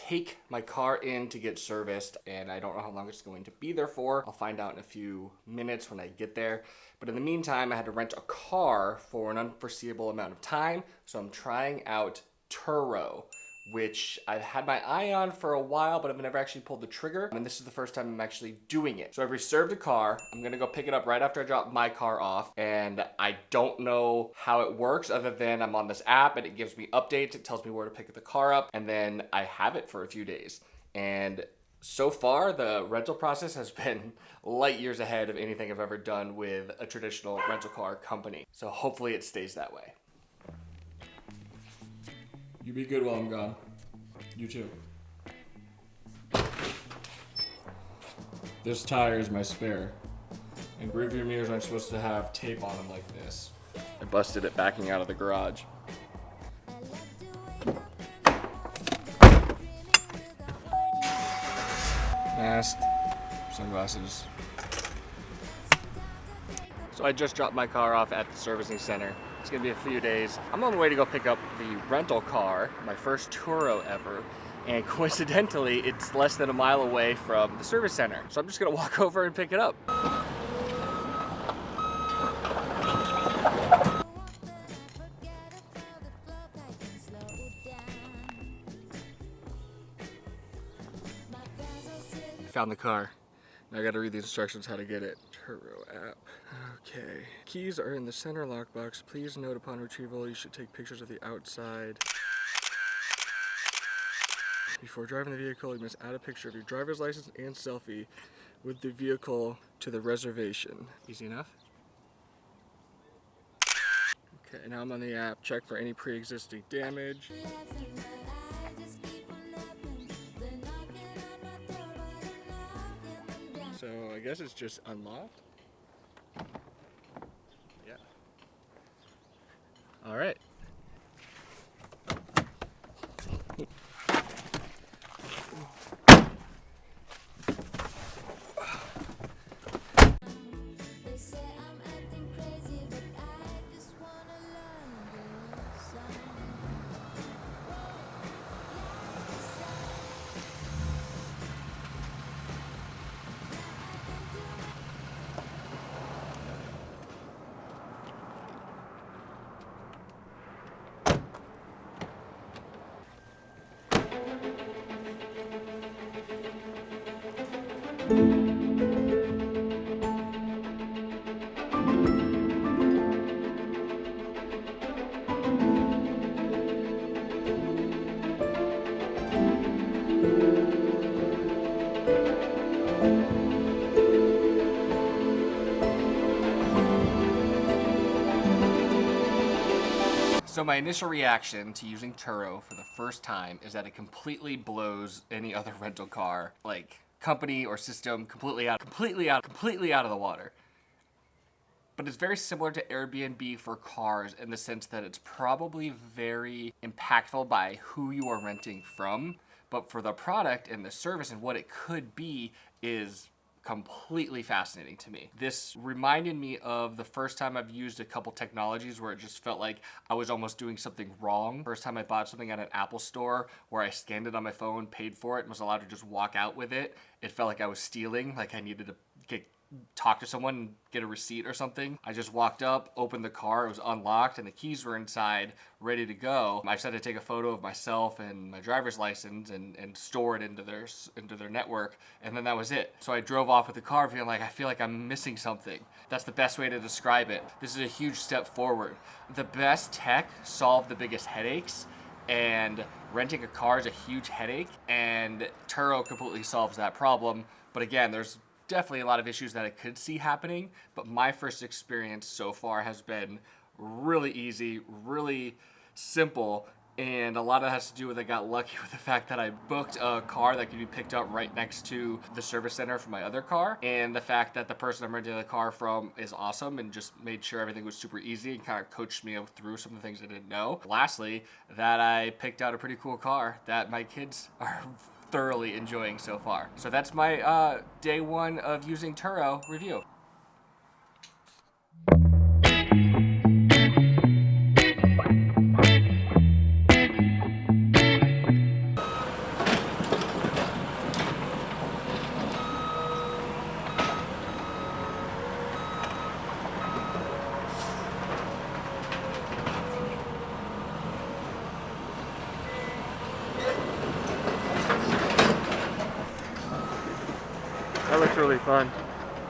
take my car in to get serviced, and I don't know how long it's going to be there for. I'll find out in a few minutes when I get there. But in the meantime, I had to rent a car for an unforeseeable amount of time, so I'm trying out TURO, which I've had my eye on for a while, but I've never actually pulled the trigger, and this is the first time I'm actually doing it. So I've reserved a car. I'm gonna go pick it up right after I drop my car off, and I don't know how it works other than I'm on this app and it gives me updates. It tells me where to pick the car up, and then I have it for a few days. And so far, the rental process has been light years ahead of anything I've ever done with a traditional rental car company. So hopefully it stays that way. You be good while I'm gone. You too. This tire is my spare. And rearview mirrors aren't supposed to have tape on them like this. I busted it backing out of the garage. Mask, sunglasses. So I just dropped my car off at the servicing center. It's gonna be a few days. I'm on the way to go pick up the rental car, my first TURO ever, and coincidentally, it's less than a mile away from the service center. So I'm just gonna walk over and pick it up. Found the car. Now I gotta read the instructions how to get it. TURO App. Okay. Keys are in the center lockbox. Please note upon retrieval you should take pictures of the outside. Before driving the vehicle, you must add a picture of your driver's license and selfie with the vehicle to the reservation. Easy enough? Okay, now I'm on the app. Check for any pre-existing damage. So I guess it's just unlocked. Yeah. All right. So my initial reaction to using TURO for the first time is that it completely blows any other rental car, like company or system, completely out of the water. But it's very similar to Airbnb for cars in the sense that it's probably very impactful by who you are renting from, but for the product and the service and what it could be is completely fascinating to me. This reminded me of the first time I've used a couple technologies where it just felt like I was almost doing something wrong. First time I bought something at an Apple store where I scanned it on my phone, paid for it, and was allowed to just walk out with it. It felt like I was stealing, like I needed to talk to someone and get a receipt or something. I just walked up, opened the car, it was unlocked, and the keys were inside, ready to go. I just had to take a photo of myself and my driver's license and store it into their network, and then that was it. So I drove off with the car feeling like I feel like I'm missing something. That's the best way to describe it. This is a huge step forward. The best tech solved the biggest headaches, and renting a car is a huge headache, and TURO completely solves that problem. But again, there's definitely a lot of issues that I could see happening, but my first experience so far has been really easy, really simple, and a lot of it has to do with I got lucky with the fact that I booked a car that could be picked up right next to the service center for my other car, and the fact that the person I'm renting the car from is awesome and just made sure everything was super easy and kind of coached me through some of the things I didn't know. Lastly, that I picked out a pretty cool car that my kids are thoroughly enjoying so far. So that's my day one of using TURO review. That looks really fun.